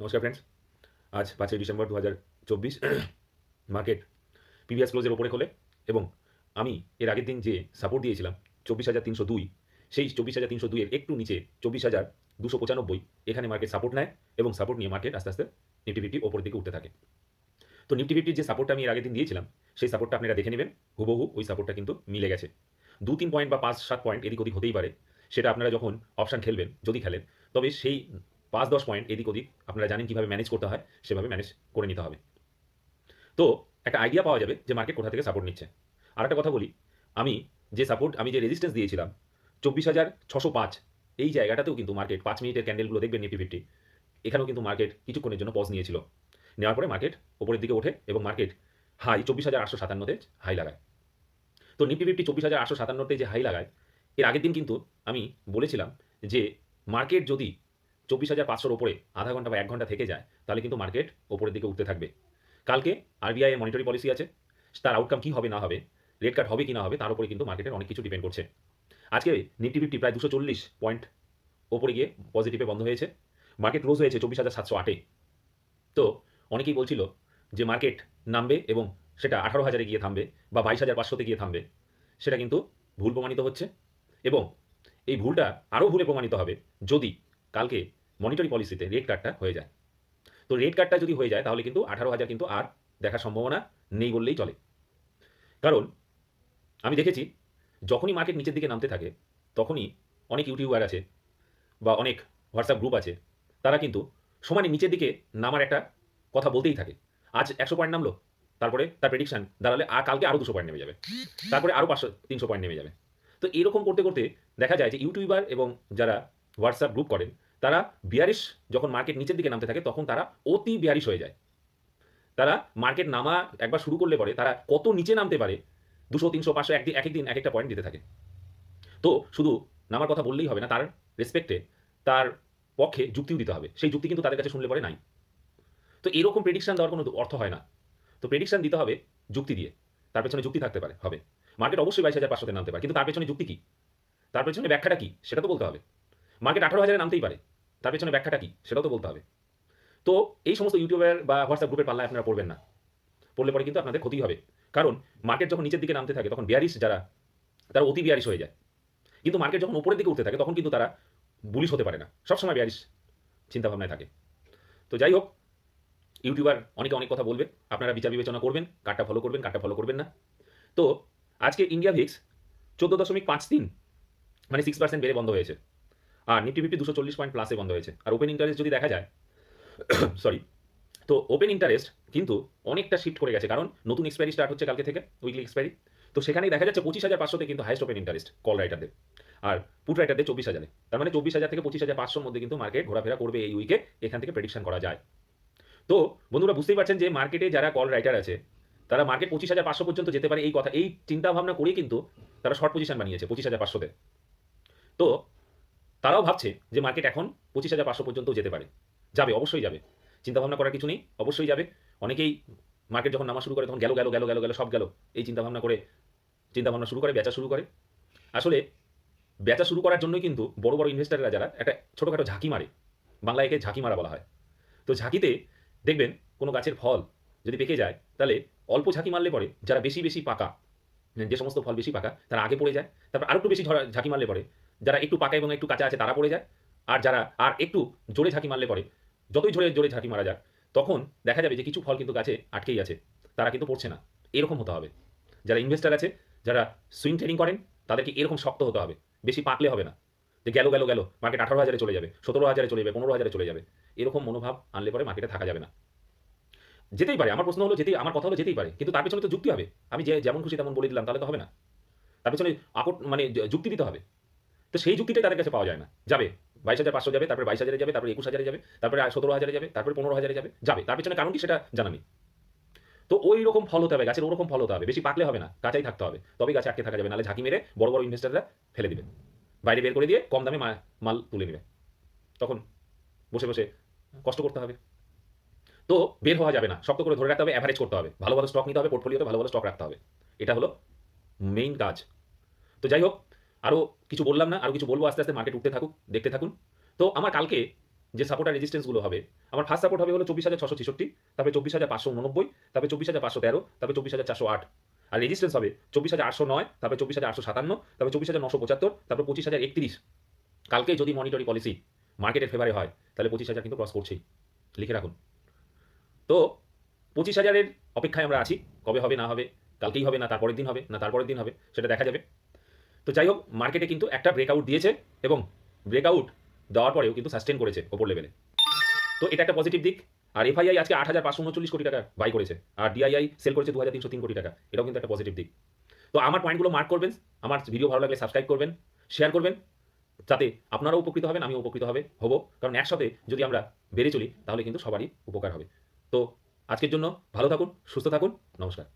নমস্কার ফ্রেন্ডস। আজ 5ই December 2024 market previous ক্লোজের ওপরে খোলে এবং আমি এর আগের দিন যে সাপোর্ট দিয়েছিলাম 24,302, সেই 24,302 এর একটু নিচে 24,295 এখানে মার্কেট সাপোর্ট নেয় এবং সাপোর্ট নিয়ে মার্কেট আস্তে আস্তে নিফটি ফিফটি ওপরের দিকে উঠতে থাকে। তো নিফটি ফিফটির যে সাপোর্টটা আমি এর আগের দিন দিয়েছিলাম সেই সাপোর্টটা আপনারা দেখে নেবেন, হুবহু ওই সাপোর্টটা কিন্তু মিলে গেছে। 2-3 পয়েন্ট বা 5-7 পয়েন্ট এদিক ওদিক হতেই পারে, সেটা আপনারা যখন অপশান খেলবেন যদি খেলেন, তবে সেই 5-10 পয়েন্ট এদিক ওদিক আপনারা জানেন কীভাবে ম্যানেজ করতে হয়, সেভাবে ম্যানেজ করে নিতে হবে। তো একটা আইডিয়া পাওয়া যাবে যে মার্কেট কোথা থেকে সাপোর্ট নিচ্ছে। আর একটা কথা বলি, আমি যে রেজিস্ট্যান্স দিয়েছিলাম 24,605, এই জায়গাটাতেও কিন্তু মার্কেট 5 মিনিটের ক্যান্ডেলগুলো দেখবেন নিফটি ফিফটি, এখানেও কিন্তু মার্কেট কিছুক্ষণের জন্য পজ নিয়েছিল। নেওয়ার পরে মার্কেট ওপরের দিকে ওঠে এবং মার্কেট হাই 24,857-তে হাই লাগায়। তো নিফটি ফিফটি 24,857-তে যে হাই লাগায়, এর আগের দিন কিন্তু আমি বলেছিলাম যে মার্কেট যদি 24,500-র ওপরে আধা ঘন্টা বা 1 ঘন্টা থেকে যায়, তাহলে কিন্তু মার্কেট ওপরের দিকে উঠতে থাকবে। কালকে আরবিআই এর মনিটারি পলিসি আছে, তার আউটকাম কী হবে না হবে, রেড কার্ড হবে কি না হবে, তার উপরে কিন্তু মার্কেটের অনেক কিছু ডিপেন্ড করছে। আজকে নিফটি ফিফটি প্রায় 240 পয়েন্ট ওপরে গিয়ে পজিটিভে বন্ধ হয়েছে। মার্কেট ক্লোজ হয়েছে 24,708-এ। তো অনেকেই বলছিল যে মার্কেট নামবে এবং সেটা 18,000-এ গিয়ে থামবে বা 22,500-তে গিয়ে থামবে। সেটা কিন্তু ভুল প্রমাণিত হচ্ছে এবং এই ভুলটা আরও ভুলে প্রমাণিত হবে যদি কালকে মনিটারি পলিসিতে রেড কার্ডটা হয়ে যায়। তো রেড কার্ডটা যদি হয়ে যায় তাহলে কিন্তু 18,000 কিন্তু আর দেখার সম্ভাবনা নেই বললেই চলে। কারণ আমি দেখেছি যখনই মার্কেট নিচের দিকে নামতে থাকে তখনই অনেক ইউটিউবার আছে বা অনেক হোয়াটসঅ্যাপ গ্রুপ আছে, তারা কিন্তু সমানে নিচের দিকে নামার একটা কথা বলতেই থাকে। আজ 100 পয়েন্ট নামলো, তারপরে তার প্রেডিকশন দাঁড়ালে কালকে আরও 200 পয়েন্ট নেমে যাবে, তারপরে আরও 500-300 পয়েন্ট নেমে যাবে। তো এরকম করতে করতে দেখা যায় যে ইউটিউবার এবং যারা হোয়াটসঅ্যাপ গ্রুপ করেন, তারা বিয়ারিশ যখন মার্কেট নিচের দিকে নামতে থাকে তখন তারা অতি বিয়ারিশ হয়ে যায়। তারা মার্কেট নামা একবার শুরু করলে পরে তারা কত নিচে নামতে পারে 200, 300, 500 একদিন এক একদিন এক একটা পয়েন্ট দিতে থাকে। তো শুধু নামার কথা বললেই হবে না, তার রেসপেক্টে তার পক্ষে যুক্তিও দিতে হবে। সেই যুক্তি কিন্তু তাদের কাছে শুনলে পরে নাই। তো এরকম প্রেডিকশন দেওয়ার কোনো অর্থ হয় না। তো প্রেডিকশন দিতে হবে যুক্তি দিয়ে, তার পেছনে যুক্তি থাকতে পারে হবে। মার্কেট অবশ্যই 22,500-তে নামতে পারে, কিন্তু তার পেছনে যুক্তি কী, তার পেছনে ব্যাখ্যাটা কী সেটা তো বলতে হবে। মার্কেট 18,000-এ নামতেই পারে, তার পেছনে ব্যাখ্যাটা কী সেটাও তো বলতে হবে। তো এই সমস্ত ইউটিউবের বা হোয়াটসঅ্যাপ গ্রুপের পাল্লায় আপনারা পড়বেন না, পড়লে পরে কিন্তু আপনাদের ক্ষতি হবে। কারণ মার্কেট যখন নিচের দিকে নামতে থাকে তখন বিয়ারিশ যারা, তারা অতি বিয়ারিশ হয়ে যায়। কিন্তু মার্কেট যখন উপরের দিকে উঠতে থাকে তখন কিন্তু তারা বুলিশ হতে পারে না, সবসময় বিয়ারিশ চিন্তাভাবনায় থাকে। তো যাই হোক, ইউটিউবার অনেকে অনেক কথা বলবে, আপনারা বিচার বিবেচনা করবেন, কারটা ফলো করবেন, কারটা ফলো করবেন না। তো আজকে ইন্ডিয়া ভিক্স 14.53, মানে 6% বেড়ে বন্ধ হয়েছে। আর নিফটি ফিফটি 240 পয়েন্ট প্লাসে বন্ধ হয়েছে। আর ওপেন ইন্টারেস্ট যদি দেখা যায়, সরি, তো ওপেন ইন্টারেস্ট কিন্তু অনেকটা শিফট করে গেছে, কারণ নতুন এক্সপায়ারি স্টার্ট হচ্ছে কালকে থেকে, উইকলি এক্সপায়ারি। তো সেখানেই দেখা যাচ্ছে 25,500-তে কিন্তু হাইস্ট ওপেন ইন্টারেস্ট কল রাইটারদের, আর পুট রাইটারদের 24,000-এ। তার মানে 24,000 থেকে 25,500-র মধ্যে কিন্তু মার্কেট ঘোরাফেরা করবে এই উইকে, এখান থেকে প্রেডিকশন করা যায়। তো বন্ধুরা বুঝতেই পারছেন যে মার্কেটে যারা কল রাইটার আছে, তারা মার্কেট 25,500 পর্যন্ত যেতে পারে এই কথা, এই চিন্তা ভাবনা করেই কিন্তু তারা শর্ট পজিশন বানিয়েছে 25,500-তে। তো তারাও ভাবছে যে মার্কেট এখন 25,500 পর্যন্ত যেতে পারে, যাবে, অবশ্যই যাবে, চিন্তাভাবনা করার কিছু নেই, অবশ্যই যাবে। অনেকেই মার্কেট যখন নামা শুরু করে তখন গেল গেল গেল গেল গেল সব গেল, এই চিন্তাভাবনা করে চিন্তাভাবনা শুরু করে, বেচা শুরু করে। আসলে বেচা শুরু করার জন্যই কিন্তু বড় বড় ইনভেস্টাররা যারা একটা ছোটোখাটো ঝাঁকি মারে, বাংলায় একে ঝাঁকি মারা বলা হয়। তো ঝাঁকিতে দেখবেন কোনো গাছের ফল যদি পেকে যায়, তাহলে অল্প ঝাঁকি মারলে পরে যারা বেশি বেশি পাকা, যে সমস্ত ফল বেশি পাকা তারা আগে পড়ে যায়, তারপর আরও একটু বেশি ঝাঁকি মারলে পরে যারা একটু পাকা এবং একটু কাঁচা আছে তারা পড়ে যায়, আর যারা আর একটু জোরে ঝাঁকি মারলে পরে, যতই জোরে জোরে ঝাঁকি মারা যাক, তখন দেখা যাবে যে কিছু ফল কিন্তু গাছে আটকেই আছে, তারা কিন্তু পড়ছে না। এরকম হতে হবে। যারা ইনভেস্টার আছে, যারা সুইং ট্রেডিং করেন, তাদেরকে এরকম শক্ত হতে হবে, বেশি পাকলে হবে না যে গেল গেল গেল মার্কেট 18,000-এ চলে যাবে, 17,000-এ চলে যাবে, 15,000-এ চলে যাবে, এরকম মনোভাব আনলে পরে মার্কেটে থাকা যাবে না। যেতেই পারে, আমার প্রশ্ন হলো যেতেই, আমার কথা হলো যেতেই পারে, কিন্তু তার পেছনে তো যুক্তি হবে। আমি যেমন খুশি তেমন বলে দিলাম তাহলে তো হবে না, তার পেছনে মানে যুক্তি দিতে হবে। তো সেই যুক্তিটাই তাদের কাছে পাওয়া যায় না। যাবে 22,500 যাবে, তারপরে 22,000-এ যাবে, তারপরে 21,000-এ যাবে, তারপরে 17,000-এ যাবে, তারপরে 15,000-এ যাবে, যাবে, তার পেছনে কারণ কি সেটা জানা নেই। তো ওই রকম ফল হতে হবে, গাছের ওরকম ফল হতে হবে, বেশি পাকলে হবে না, কাঁচাই থাকতে হবে, তবেই গাছে আটকে থাকা যাবে, নাহলে ঝাঁকি মেরে বড় বড় ইনভেস্টাররা ফেলে দিবে, বাইরে বের করে দিয়ে কম দামে মাল তুলে নেবে, তখন বসে বসে কষ্ট করতে হবে। তো বের হওয়া যাবে না, শক্ত করে ধরে রাখতে হবে, অ্যাভারেজ করতে হবে, ভালো ভালো স্টক নিতে হবে, পোর্টফোলিওতে ভালো ভালো স্টক রাখতে হবে, এটা হলো মেইন কাজ। তো যাই হোক, আরও কিছু বললাম না, আরও কিছু বলবো, আস্তে আস্তে মার্কেট উঠতে থাকুক, দেখতে থাকুন। তো আমার কালকে যে সাপোর্ট আর রেজিস্ট্যান্সগুলো হবে, আমার ফার্স্ট সাপোর্ট হবে হলো 24,666, তারপরে 24,589, তারপরে 24,513, তারপরে 24,408। আর রেজিস্ট্যান্স হবে 24,809, তারপরে 24,857, তারপরে 24,975, তারপরে 25,031। কালকে যদি মনিটরি পলিসি মার্কেটের ফেভারে হয় তাহলে 25,000 কিন্তু ক্রস করছেই, লিখে রাখুন। তো 25,000-এর অপেক্ষায় আমরা আছি। কবে হবে না হবে, কালকেই হবে না তারপরের দিন হবে না তারপরের দিন হবে, সেটা দেখা যাবে। তো যাই হোক, মার্কেটে কিন্তু একটা ব্রেকআউট দিয়েছে এবং ব্রেকআউট দেওয়ার পরেও কিন্তু সাস্টেন করেছে ওপর লেভেলে। তো এটা একটা পজিটিভ দিক। আর এফআইআই আজকে 8,539 কোটি টাকা বাই করেছে, আর ডিআইআই সেল করেছে 2,303 কোটি টাকা। এটাও কিন্তু একটা পজিটিভ দিক। তো আমার পয়েন্টগুলো মার্ক করবেন, আমার ভিডিও ভালো লাগলে সাবস্ক্রাইব করবেন, শেয়ার করবেন, যাতে আপনারাও উপকৃত হবেন, আমিও উপকৃত হব। কারণ একসাথে যদি আমরা বেড়ে চলি তাহলে কিন্তু সবারই উপকার হবে। তো আজকের জন্য ভালো থাকুন, সুস্থ থাকুন, নমস্কার।